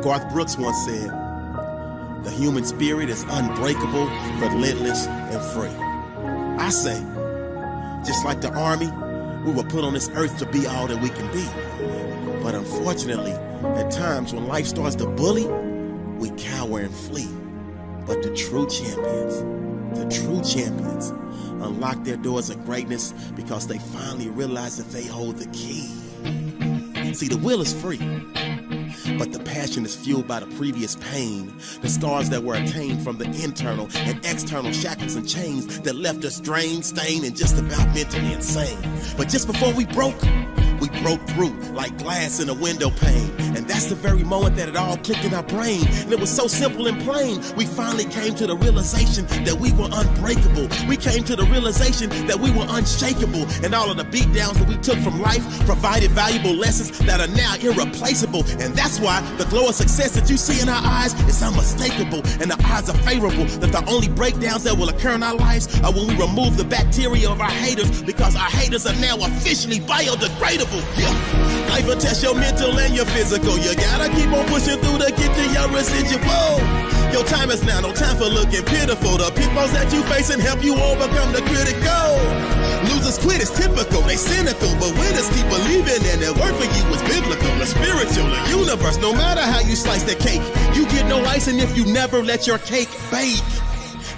Garth Brooks once said, "The human spirit is unbreakable, relentless, and free." I say, just like the army, we were put on this earth to be all that we can be. But unfortunately, at times when life starts to bully, we cower and flee. But the true champions unlock their doors of greatness because they finally realize that they hold the key. See, the will is free, but the passion is fueled by the previous pain, the scars that were attained from the internal and external shackles and chains that left us drained, stained, and just about mentally insane. But just before we broke through like glass in a window pane. And that's the very moment that it all clicked in our brain. And it was so simple and plain. We finally came to the realization that we were unbreakable. We came to the realization that we were unshakable. And all of the beatdowns that we took from life provided valuable lessons that are now irreplaceable. And that's why the glow of success that you see in our eyes is unmistakable. And the odds are favorable that the only breakdowns that will occur in our lives are when we remove the bacteria of our haters, because our haters are now officially biodegradable. Yeah. Life will test your mental and your physical. You gotta keep on pushing through to get to your residual. Your time is now, no time for looking pitiful. The pitfalls that you face and help you overcome the critical. Losers quit, it's typical, they cynical, but winners keep believing and their word for you is biblical. The spiritual, the universe, no matter how you slice the cake, you get no icing if you never let your cake bake.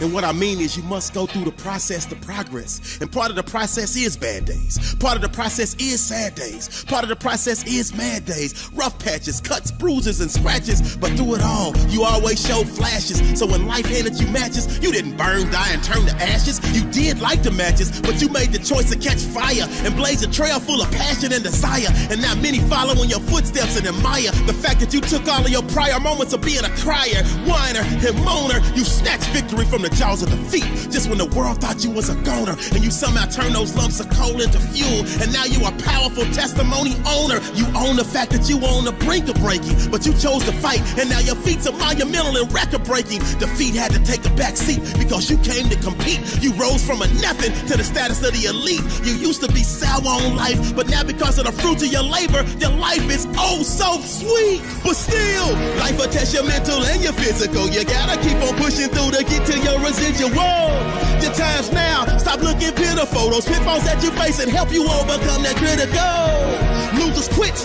And what I mean is you must go through the process to progress. And part of the process is bad days. Part of the process is sad days. Part of the process is mad days. Rough patches, cuts, bruises, and scratches. But through it all, you always show flashes. So when life handed you matches, you didn't burn, die, and turn to ashes. You did light the matches, but you made the choice to catch fire and blaze a trail full of passion and desire. And now many follow in your footsteps and admire the fact that you took all of your prior moments of being a crier, whiner, and moaner. You snatched victory from the jaws of defeat just when the world thought you was a goner, and you somehow turned those lumps of coal into fuel, and now you a powerful testimony owner. You own the fact that you were on the brink of breaking, but you chose to fight, and now your feats are monumental and record breaking. Defeat had to take a back seat because you came to compete. You rose from a nothing to the status of the elite. You used to be sour on life, but now because of the fruits of your labor, your life is oh so sweet. But still, life will test your mental and your physical. You gotta keep on pushing through to get to your residual. Your time's now, stop looking pitiful. Those pitfalls that you face and help you overcome that critical. Losers quit,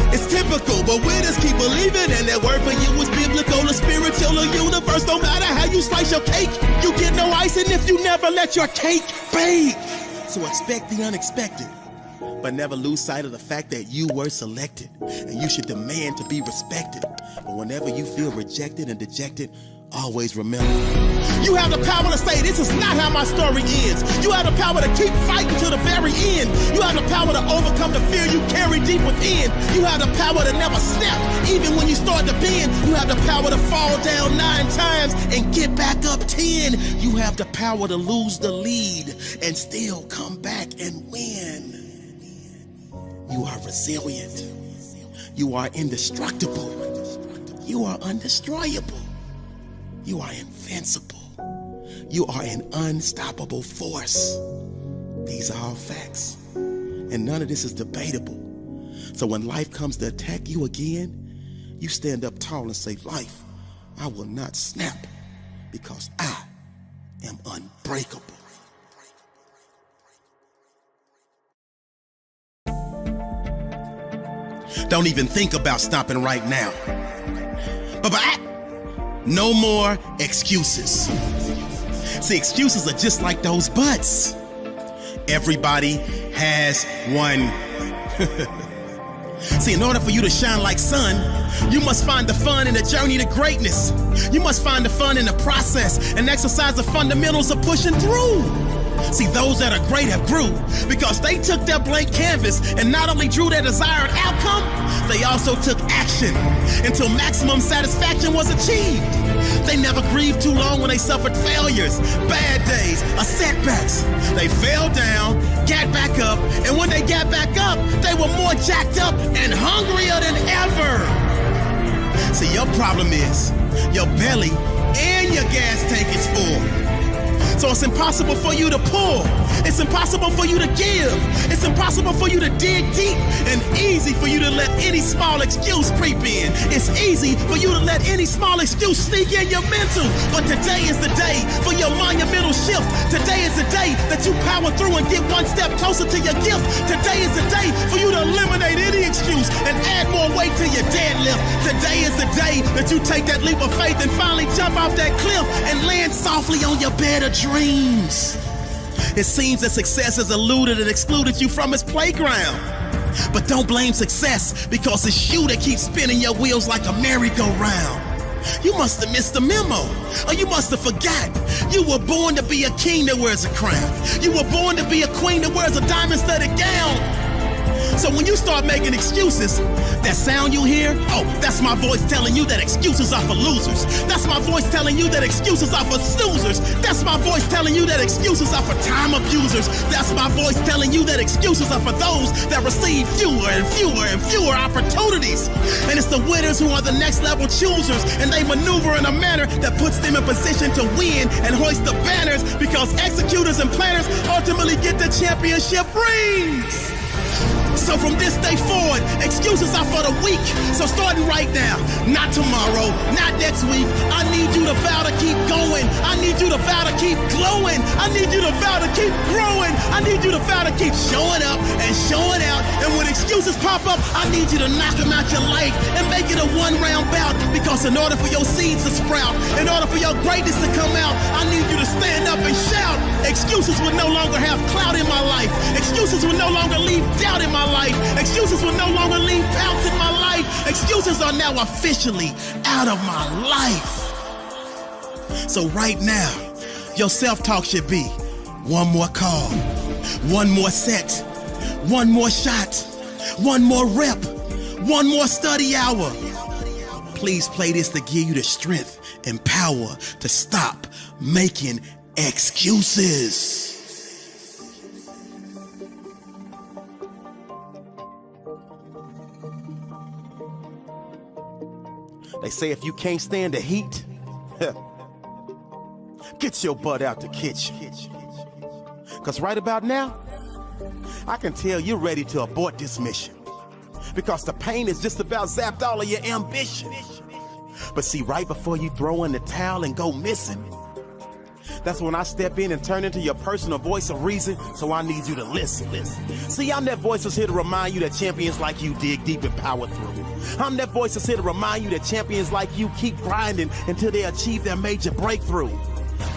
it's typical, but winners keep believing, and that word for you is biblical. The spiritual, the universe, no matter how you slice your cake, you get no icing if you never let your cake bake. So expect the unexpected, but never lose sight of the fact that you were selected, and you should demand to be respected. But whenever you feel rejected and dejected, always remember, you have the power to say, this is not how my story ends. You have the power to keep fighting to the very end. You have the power to overcome the fear you carry deep within. You have the power to never snap, even when you start to bend. You have the power to fall down 9 times and get back up 10. You have the power to lose the lead and still come back and win. You are resilient. You are indestructible. You are undestroyable. You are invincible. You are an unstoppable force. These are all facts, and none of this is debatable. So when life comes to attack you again, you stand up tall and say, life, I will not snap, because I am unbreakable. Don't even think about stopping right now. Bye-bye. No more excuses. See, excuses are just like those butts. Everybody has one. See, in order for you to shine like sun, you must find the fun in the journey to greatness. You must find the fun in the process and exercise the fundamentals of pushing through. See, those that are great have grew because they took their blank canvas and not only drew their desired outcome, they also took action until maximum satisfaction was achieved. They never grieved too long when they suffered failures, bad days, or setbacks. They fell down, got back up, and when they got back up, they were more jacked up and hungrier than ever. See, your problem is your belly and your gas tank is full. So it's impossible for you to pull. It's impossible for you to give. It's impossible for you to dig deep, and easy for you to let any small excuse creep in. It's easy for you to let any small excuse sneak in your mental. But today is the day for your monumental shift. Today is the day that you power through and get one step closer to your gift. Today is the day for you to eliminate any excuse and add more weight to your deadlift. Today is the day that you take that leap of faith and finally jump off that cliff and land softly on your bed of dreams. It seems that success has eluded and excluded you from its playground. But don't blame success, because it's you that keeps spinning your wheels like a merry-go-round. You must have missed the memo, or you must have forgot. You were born to be a king that wears a crown. You were born to be a queen that wears a diamond-studded gown. So when you start making excuses, that sound you hear, oh, that's my voice telling you that excuses are for losers. That's my voice telling you that excuses are for snoozers. That's my voice telling you that excuses are for time abusers. That's my voice telling you that excuses are for those that receive fewer and fewer and fewer opportunities. And it's the winners who are the next level choosers, and they maneuver in a manner that puts them in position to win and hoist the banners, because executors and planners ultimately get the championship rings. So from this day forward, excuses are for the weak. So starting right now, not tomorrow, not next week, I need you to vow to keep going. I need you to vow to keep glowing. I need you to vow to keep growing. I need you to vow to keep showing up and showing out. And when excuses pop up, I need you to knock them out your life and make it a one-round bout. Because in order for your seeds to sprout, in order for your greatness to come out, I need you to stand up and shout. Excuses will no longer have clout in my life. Excuses will no longer leave doubt in my life. Excuses will no longer leave doubts in my life. Excuses are now officially out of my life. So right now, your self-talk should be one more call, one more set, one more shot, one more rep, one more study hour. Please play this to give you the strength and power to stop making excuses. They say if you can't stand the heat, get your butt out the kitchen. Because right about now, I can tell you're ready to abort this mission. Because the pain has just about zapped all of your ambition. But see, right before you throw in the towel and go missing, that's when I step in and turn into your personal voice of reason, so I need you to listen. See, I'm that voice that's here to remind you that champions like you dig deep and power through. I'm that voice that's here to remind you that champions like you keep grinding until they achieve their major breakthrough.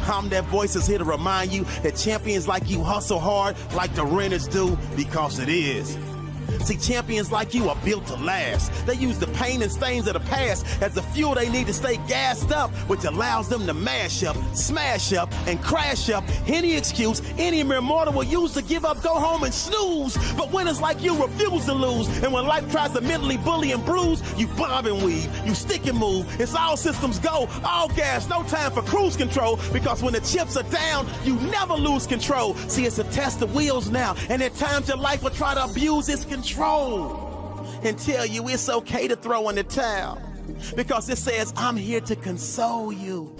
I'm that voice that's here to remind you that champions like you hustle hard like the renters do, because it is. See, champions like you are built to last. They use the pain and stains of the past as the fuel they need to stay gassed up, which allows them to mash up, smash up, and crash up any excuse any mere mortal will use to give up, go home, and snooze. But winners like you refuse to lose, and when life tries to mentally bully and bruise, you bob and weave, you stick and move. It's all systems go, all gas, no time for cruise control, because when the chips are down, you never lose control. See, it's a test of wheels now, and at times your life will try to abuse its control and tell you it's okay to throw in the towel, because it says, I'm here to console you.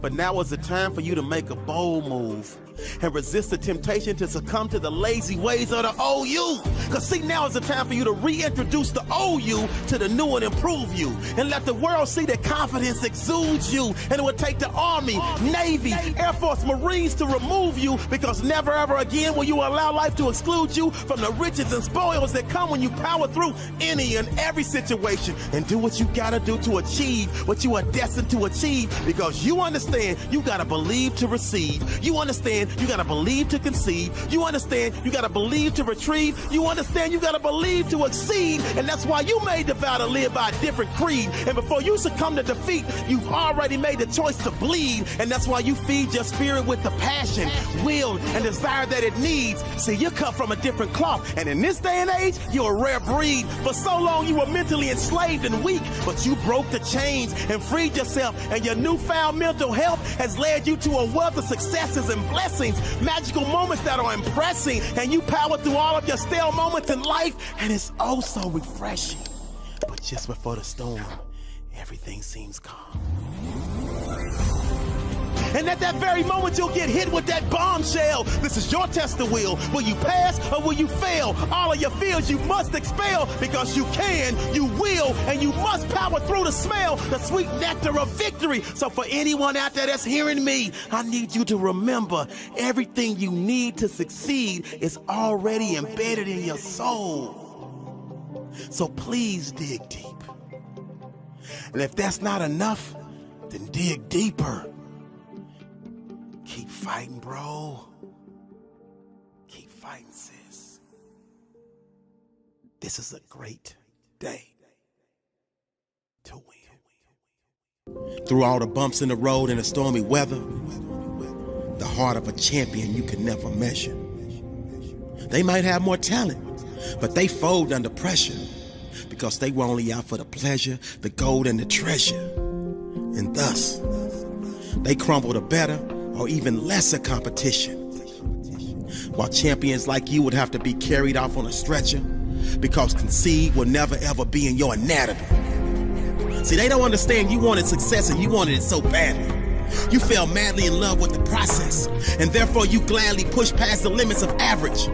But now is the time for you to make a bold move and resist the temptation to succumb to the lazy ways of the old you. Because see, now is the time for you to reintroduce the old you to the new and improved you, and let the world see that confidence exudes you. And it would take the Army, Navy, Air Force, Marines to remove you, because never ever again will you allow life to exclude you from the riches and spoils that come when you power through any and every situation and do what you gotta do to achieve what you are destined to achieve. Because you understand you gotta believe to receive. You understand you gotta believe to conceive. You understand you gotta believe to retrieve. You understand you gotta believe to exceed. And that's why you made the vow to live by a different creed. And before you succumb to defeat, you've already made the choice to bleed. And that's why you feed your spirit with the passion, will, and desire that it needs. See, you're cut from a different cloth, and in this day and age, you're a rare breed. For so long you were mentally enslaved and weak, but you broke the chains and freed yourself, and your newfound mental health has led you to a wealth of successes and blessings, magical moments that are impressing, and you power through all of your stale moments in life, and it's oh so refreshing. But just before the storm, everything seems calm. And at that very moment, you'll get hit with that bombshell. This is your test of will. Will you pass or will you fail? All of your fears you must expel, because you can, you will, and you must power through to smell the sweet nectar of victory. So for anyone out there that's hearing me, I need you to remember, everything you need to succeed is already embedded in your soul. So please dig deep. And if that's not enough, then dig deeper. Keep fighting, bro. Keep fighting, sis. This is a great day to win. Through all the bumps in the road and the stormy weather, the heart of a champion you can never measure. They might have more talent, but they fold under pressure, because they were only out for the pleasure, the gold, and the treasure. And thus, they crumble to better or even lesser competition. While champions like you would have to be carried off on a stretcher, because concede will never ever be in your anatomy. See, they don't understand you wanted success and you wanted it so badly. You fell madly in love with the process, and therefore you gladly pushed past the limits of average.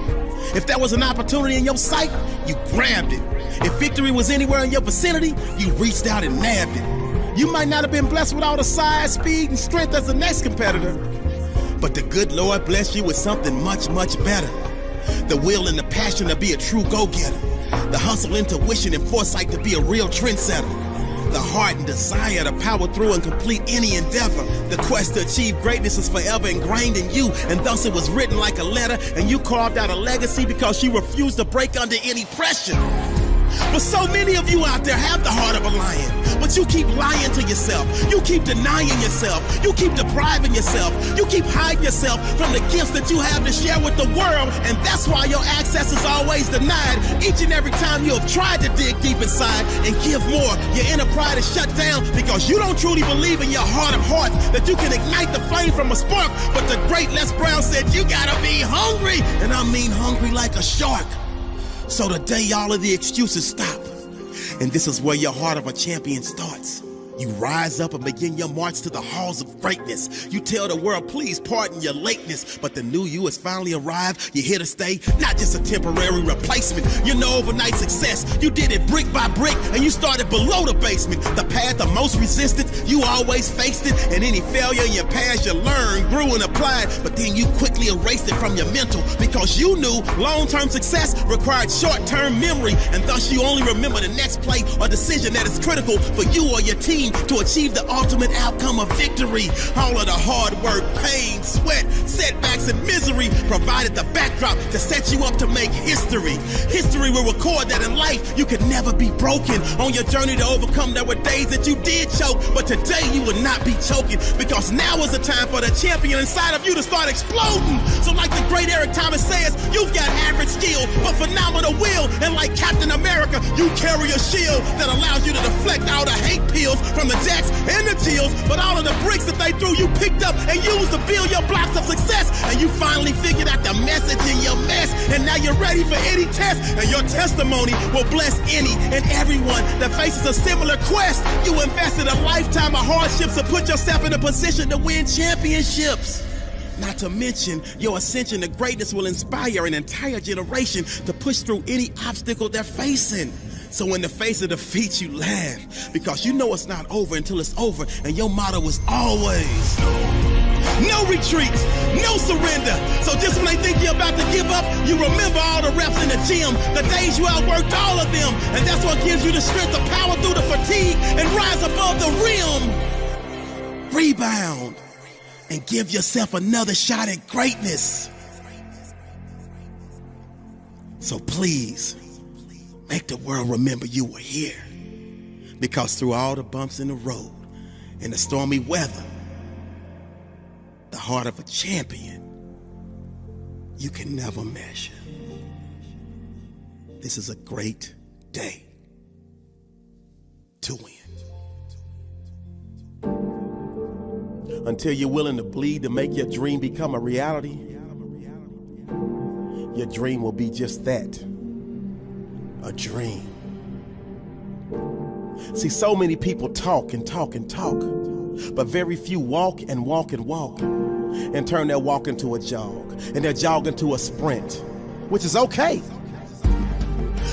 If there was an opportunity in your sight, you grabbed it. If victory was anywhere in your vicinity, you reached out and nabbed it. You might not have been blessed with all the size, speed, and strength as the next competitor, but the good Lord blessed you with something much, much better. The will and the passion to be a true go-getter. The hustle, intuition, and foresight to be a real trendsetter. The heart and desire to power through and complete any endeavor. The quest to achieve greatness is forever ingrained in you, and thus it was written like a letter, and you carved out a legacy because you refused to break under any pressure. But so many of you out there have the heart of a lion, but you keep lying to yourself. You keep denying yourself. You keep depriving yourself. You keep hiding yourself from the gifts that you have to share with the world, and that's why your access is always denied. Each and every time you have tried to dig deep inside and give more, your inner pride is shut down because you don't truly believe in your heart of hearts that you can ignite the flame from a spark. But the great Les Brown said you gotta be hungry, and I mean hungry like a shark. So today all of the excuses stop, and this is where your heart of a champion starts. You rise up and begin your march to the halls of greatness. You tell the world, please pardon your lateness, but the new you has finally arrived. You're here to stay, not just a temporary replacement. You're no overnight success. You did it brick by brick, and you started below the basement. The path of most resistance, you always faced it, and any failure in your past you learned, grew, and applied, but then you quickly erased it from your mental, because you knew long-term success required short-term memory, and thus you only remember the next play or decision that is critical for you or your team to achieve the ultimate outcome of victory. All of the hard work, pain, sweat, setbacks, and misery provided the backdrop to set you up to make history. History will record that in life you could never be broken. On your journey to overcome, there were days that you did choke, but today you will not be choking, because now is the time for the champion inside of you to start exploding. So like the great Eric Thomas says, you've got average skill but phenomenal will, and like Captain America, you carry a shield that allows you to deflect all the hate pills from the jacks and the Jills, but all of the bricks that they threw you picked up and used to build your blocks of success, and you finally figured out the message in your mess, and now you're ready for any test, and your testimony will bless any and everyone that faces a similar quest. You invested a lifetime of hardships to put yourself in a position to win championships. Not to mention, your ascension to greatness will inspire an entire generation to push through any obstacle they're facing. So in the face of defeat, you laugh, because you know it's not over until it's over, and your motto is always no retreat, no surrender. So just when they think you're about to give up, you remember all the reps in the gym, the days you outworked all of them, and that's what gives you the strength to power through the fatigue and rise above the rim. Rebound and give yourself another shot at greatness. So please, make the world remember you were here, because through all the bumps in the road and the stormy weather, the heart of a champion you can never measure. This is a great day to win. Until you're willing to bleed to make your dream become a reality, your dream will be just that, a dream. See, so many people talk and talk and talk, But very few walk and walk and walk and turn their walk into a jog and their jog into a sprint, which is okay.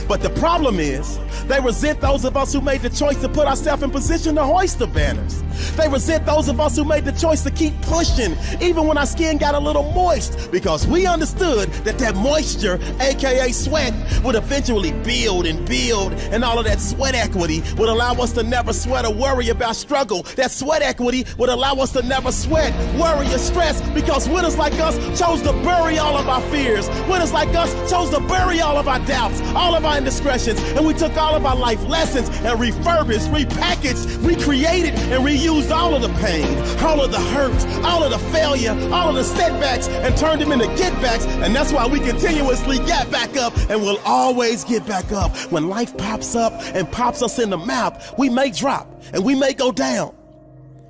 But the problem is, they resent those of us who made the choice to put ourselves in position to hoist the banners. They resent those of us who made the choice to keep pushing, even when our skin got a little moist, because we understood that that moisture, aka sweat, would eventually build, and all of that sweat equity would allow us to never sweat or worry about struggle. That sweat equity would allow us to never sweat, worry, or stress, because winners like us chose to bury all of our fears. Winners like us chose to bury all of our doubts, all of our indiscretions, and we took all of our life lessons and refurbished, repackaged, recreated, and reused all of the pain, all of the hurt, all of the failure, all of the setbacks, and turned them into getbacks. And that's why we continuously get back up and will always get back up. When life pops up and pops us in the mouth, we may drop and we may go down,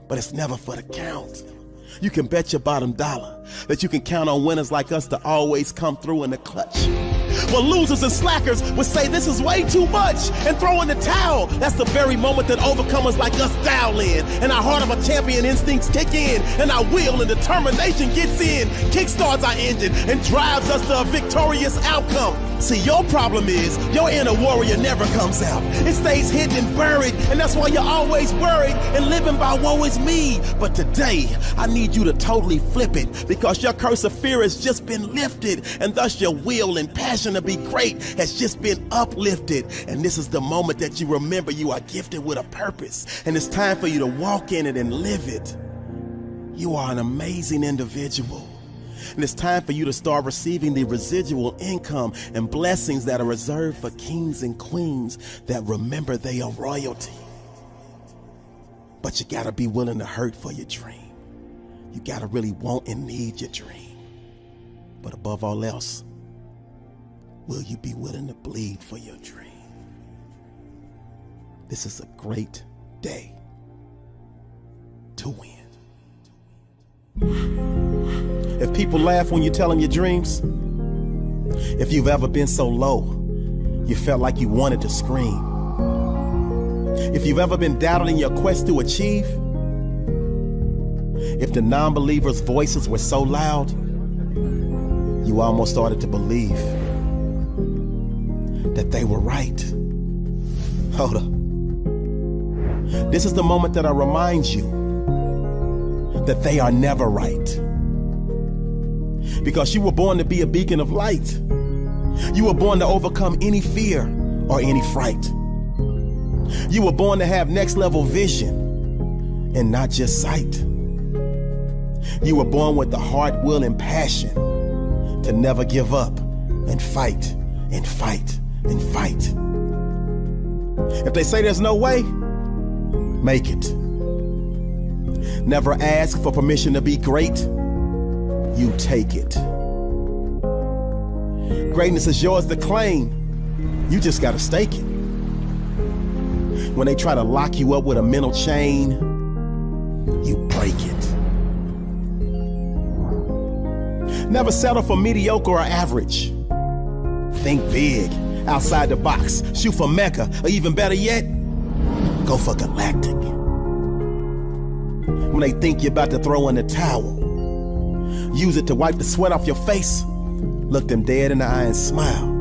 but it's never for the count. You can bet your bottom dollar that you can count on winners like us to always come through in the clutch. Well, losers and slackers would say this is way too much and throw in the towel. That's the very moment that overcomers like us dial in, and our heart of a champion instincts kick in, and our will and determination gets in, kickstarts our engine, and drives us to a victorious outcome. See, your problem is your inner warrior never comes out. It stays hidden and buried, and that's why you're always worried and living by woe is me. But today, I need you to totally flip it, because your curse of fear has just been lifted, and thus your will and passion to be great has just been uplifted. And this is the moment that you remember you are gifted with a purpose, and it's time for you to walk in it and live it. You are an amazing individual. And it's time for you to start receiving the residual income and blessings that are reserved for kings and queens that remember they are royalty. But you gotta be willing to hurt for your dream. You gotta really want and need your dream. But above all else, will you be willing to bleed for your dream? This is a great day to win. If people laugh when you tell them your dreams, if you've ever been so low, you felt like you wanted to scream, if you've ever been doubted in your quest to achieve, if the non-believers' voices were so loud, you almost started to believe that they were right. Hold up. This is the moment that I remind you that they are never right. Because you were born to be a beacon of light. You were born to overcome any fear or any fright. You were born to have next level vision and not just sight. You were born with the heart, will, and passion to never give up and fight and fight and fight. If they say there's no way, make it. Never ask for permission to be great. You take it. Greatness is yours to claim. You just gotta stake it. When they try to lock you up with a mental chain, you break it. Never settle for mediocre or average. Think big, outside the box, shoot for Mecca, or even better yet, go for galactic. When they think you're about to throw in the towel, use it to wipe the sweat off your face, look them dead in the eye and smile.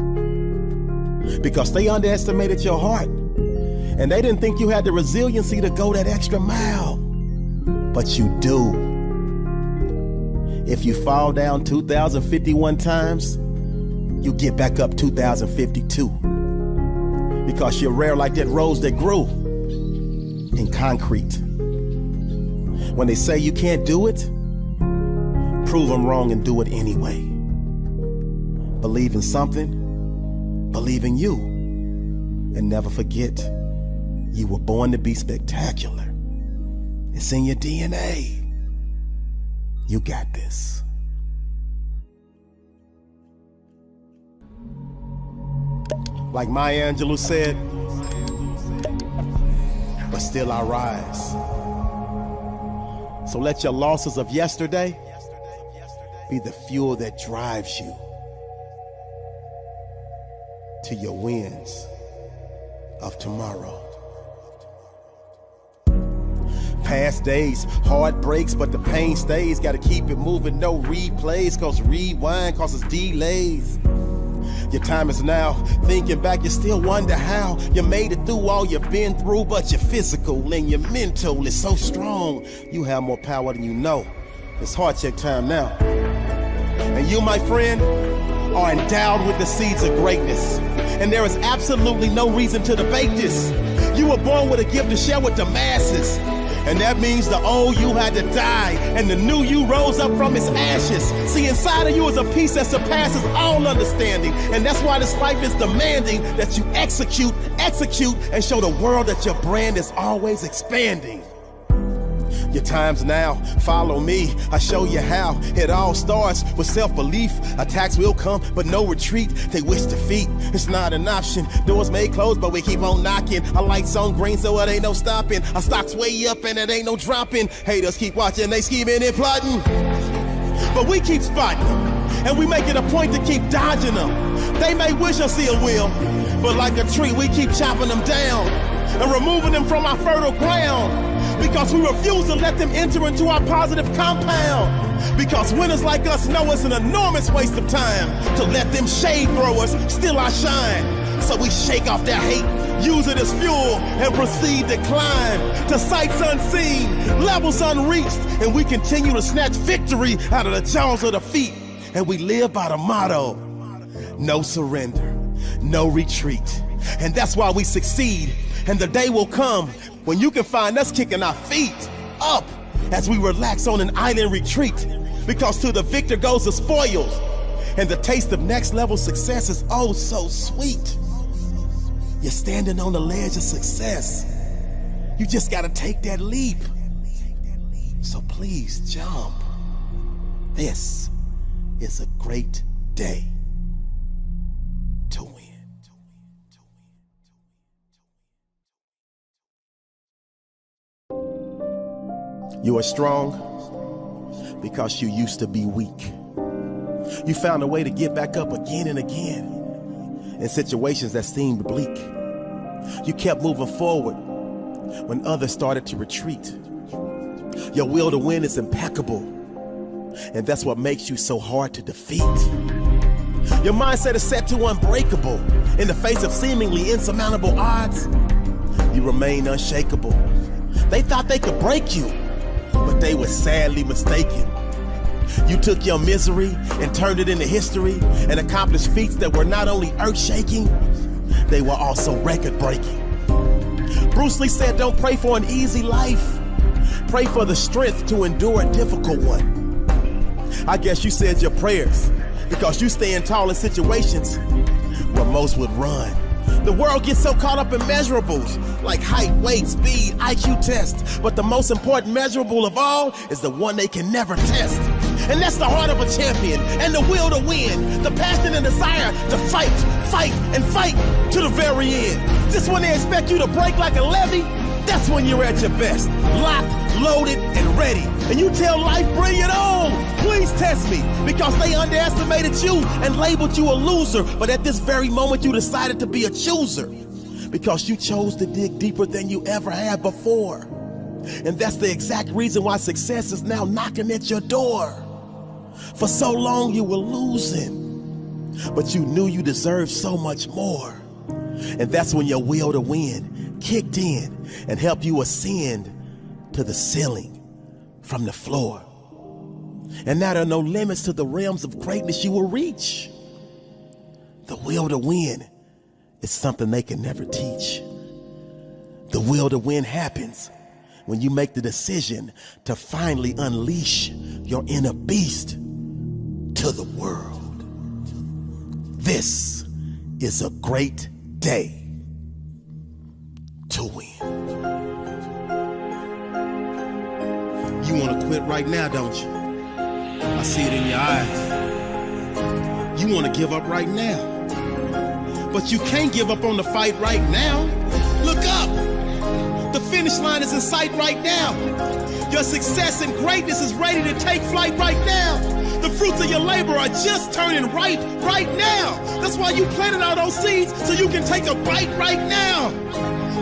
Because they underestimated your heart, and they didn't think you had the resiliency to go that extra mile. But you do. If you fall down 2,051 times, you get back up 2,052. Because you're rare like that rose that grew in concrete. When they say you can't do it, prove them wrong and do it anyway. Believe in something, believe in you, and never forget, you were born to be spectacular. It's in your DNA. You got this. Like Maya Angelou said, but still I rise. So let your losses of yesterday be the fuel that drives you to your wins of tomorrow. Past days, heartbreaks, but the pain stays. Gotta keep it moving, no replays, cause rewind causes delays. Your time is now. Thinking back, you still wonder how you made it through all you've been through, but your physical and your mental is so strong. You have more power than you know. It's heart check time now. And you, my friend, are endowed with the seeds of greatness. And there is absolutely no reason to debate this. You were born with a gift to share with the masses. And that means the old you had to die, and the new you rose up from its ashes. See, inside of you is a peace that surpasses all understanding. And that's why this life is demanding that you execute, and show the world that your brand is always expanding. Your time's now, follow me, I show you how. It all starts with self-belief. Attacks will come, but no retreat. They wish defeat, it's not an option. Doors may close, but we keep on knocking. Our lights on green, so it ain't no stopping. Our stock's way up and it ain't no dropping. Haters keep watching, they scheming and plotting. But we keep spotting them, and we make it a point to keep dodging them. They may wish us ill will, but like a tree, we keep chopping them down and removing them from our fertile ground. Because we refuse to let them enter into our positive compound. Because winners like us know it's an enormous waste of time to let them shade throwers steal our shine. So we shake off their hate, use it as fuel, and proceed to climb to sights unseen, levels unreached, and we continue to snatch victory out of the jaws of defeat. And we live by the motto, no surrender, no retreat. And that's why we succeed. And the day will come when you can find us kicking our feet up as we relax on an island retreat. Because to the victor goes the spoils, and the taste of next level success is oh so sweet. You're standing on the ledge of success. You just gotta take that leap. So please jump. This is a great day to win. You are strong because you used to be weak. You found a way to get back up again and again in situations that seemed bleak. You kept moving forward when others started to retreat. Your will to win is impeccable, and that's what makes you so hard to defeat. Your mindset is set to unbreakable. In the face of seemingly insurmountable odds, you remain unshakable. They thought they could break you, but they were sadly mistaken. You took your misery and turned it into history and accomplished feats that were not only earth-shaking, they were also record-breaking. Bruce Lee said, don't pray for an easy life. Pray for the strength to endure a difficult one. I guess you said your prayers because you stand tall in situations where most would run. The world gets so caught up in measurables like height, weight, speed, IQ tests. But the most important measurable of all is the one they can never test. And that's the heart of a champion and the will to win. The passion and desire to fight, and fight to the very end. Just when they expect you to break like a levee, that's when you're at your best. Locked, loaded, and ready. And you tell life, bring it on. Please test me. Because they underestimated you and labeled you a loser. But at this very moment, you decided to be a chooser. Because you chose to dig deeper than you ever had before. And that's the exact reason why success is now knocking at your door. For so long, you were losing. But you knew you deserved so much more. And that's when your will to win kicked in and helped you ascend to the ceiling from the floor. And now there are no limits to the realms of greatness you will reach. The will to win is something they can never teach. The will to win happens when you make the decision to finally unleash your inner beast to the world. This is a great day to win. You want to quit right now, don't you? I see it in your eyes. You want to give up right now. But you can't give up on the fight right now. Look up. The finish line is in sight right now. Your success and greatness is ready to take flight right now. The fruits of your labor are just turning right now. That's why you planted all those seeds, so you can take a bite right now.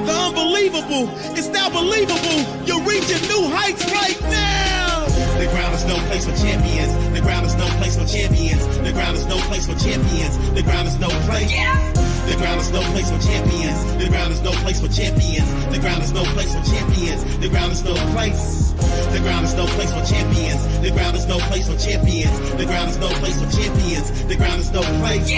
The unbelievable is now believable. You're reaching new heights right now. The ground is no place for champions. The ground is no place for champions. The ground is no place for champions. The ground is no place. The ground is no place for champions. The ground is no place for champions. The ground is no place for champions. The ground is no place. The ground is no place for champions. The ground is no place for champions. The ground is no place for champions. The ground is no place.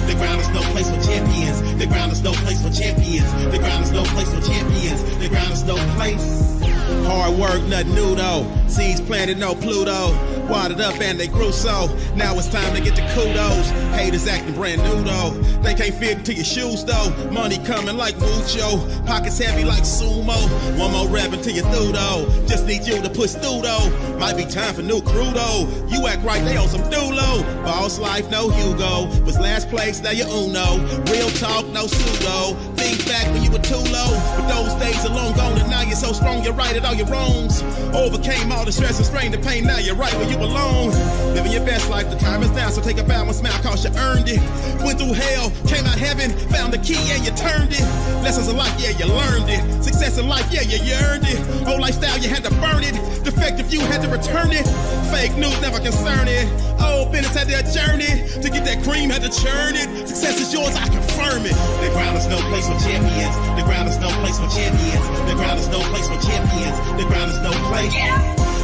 The ground is no place for champions. The ground is no place for champions. The ground is no place for champions. The ground is no place. Hard work, nothing new though. Seeds planted, no Pluto. Watered up and they grew so. Now it's time to get the kudos. Haters acting brand new though. They can't fit into your shoes though. Money coming like mucho. Pockets heavy like sumo. One more rep until you through though. Just need you to push through though. Might be time for new crew though. You act right, they on some dulo. Boss life, no Hugo. Was last place, now you're Uno. Real talk, no pseudo. Think back when you were too low. But those days are long gone and now you're so strong you right at all your wrongs. Overcame all the stress and strain, the pain, now you're right where you belong. Living your best life, the time is now, so take a bow and smile cause you earned it. Went through hell, came out heaven, found the key, yeah, you turned it. Lessons of life, yeah, you learned it. Success in life, yeah, you earned it. Old lifestyle, you had to burn it. Defective, you had to return it. Fake news, never concern it. Old business had their journey. To get that cream, had to churn it. Success is yours, I confirm it. The ground is no place for champions. The ground is no place for champions. The ground is no place for champions. The ground is no place.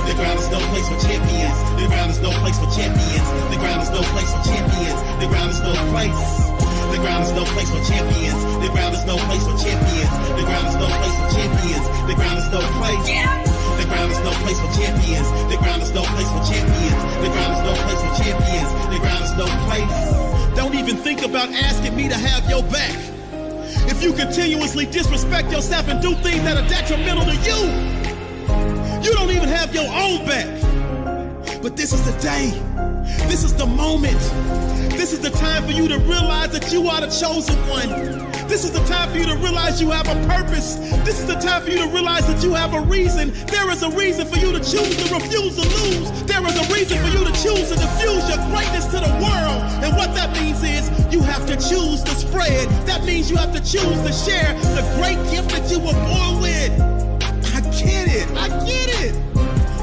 The ground is no place for champions. The ground is no place for champions. The ground is no place for champions. The ground is no place. The ground is no place for champions. The ground is no place for champions. The ground is no place for champions. The ground is no place. The ground is no place for champions. The ground is no place for champions. The ground is no place for champions. The ground is no place. Don't even think about asking me to have your back. If you continuously disrespect yourself and do things that are detrimental to you, you don't even have your own back. But this is the day. This is the moment. This is the time for you to realize that you are the chosen one. This is the time for you to realize you have a purpose. This is the time for you to realize that you have a reason. There is a reason for you to choose to refuse to lose. There is a reason for you to choose to diffuse your greatness to the world. And what that means is you have to choose to spread. That means you have to choose to share the great gift that you were born with. I get it. I get it.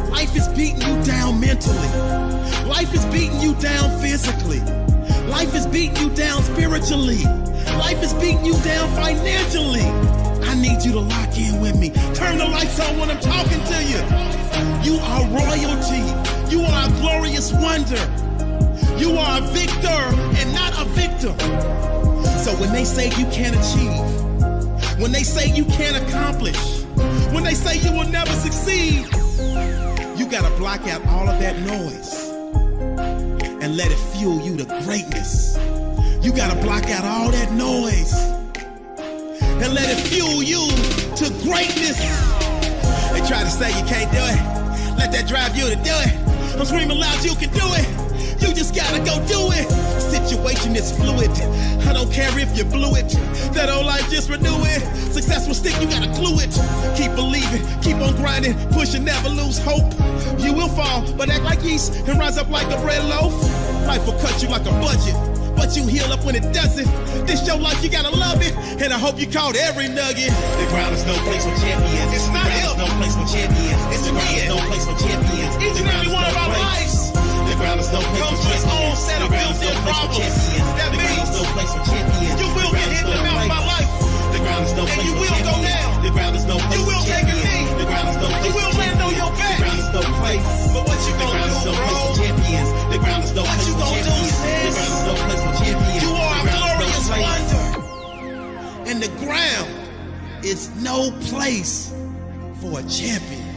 Life is beating you down mentally. Life is beating you down physically. Life is beating you down spiritually. Life is beating you down financially. I need you to lock in with me. Turn the lights on when I'm talking to you. You are royalty. You are a glorious wonder. You are a victor and not a victim. So when they say you can't achieve, when they say you can't accomplish, when they say you will never succeed, you gotta block out all of that noise and let it fuel you to greatness. You gotta block out all that noise and let it fuel you to greatness. They try to say you can't do it. Let that drive you to do it. I'm screaming loud, you can do it. You just gotta go do it. Situation is fluid. I don't care if you blew it. That old life, just renew it. Successful stick, you gotta glue it. Keep believing, keep on grinding, pushing, never lose hope. You will fall, but act like yeast and rise up like a bread loaf. Life will cut you like a budget, but you heal up when it doesn't. This your life, you gotta love it, and I hope you caught every nugget. The ground is no place for champions. It's not if. No place for champions. It's the ground is no place for champions. Each and every one of our lives the ground is no place comes for with its own set of built-in problems. That means no place for champions. You will get hit in the mouth by life. The ground is no place and you for will go down. The ground is no place you will for take a knee. The ground is no place you will land on your back. The ground is no place. But what you gonna do, no bro? Champions. The ground is no what place you for gonna do, champions. sis? The ground is no place for champions. You are a glorious no wonder. And the ground is no place for a champion.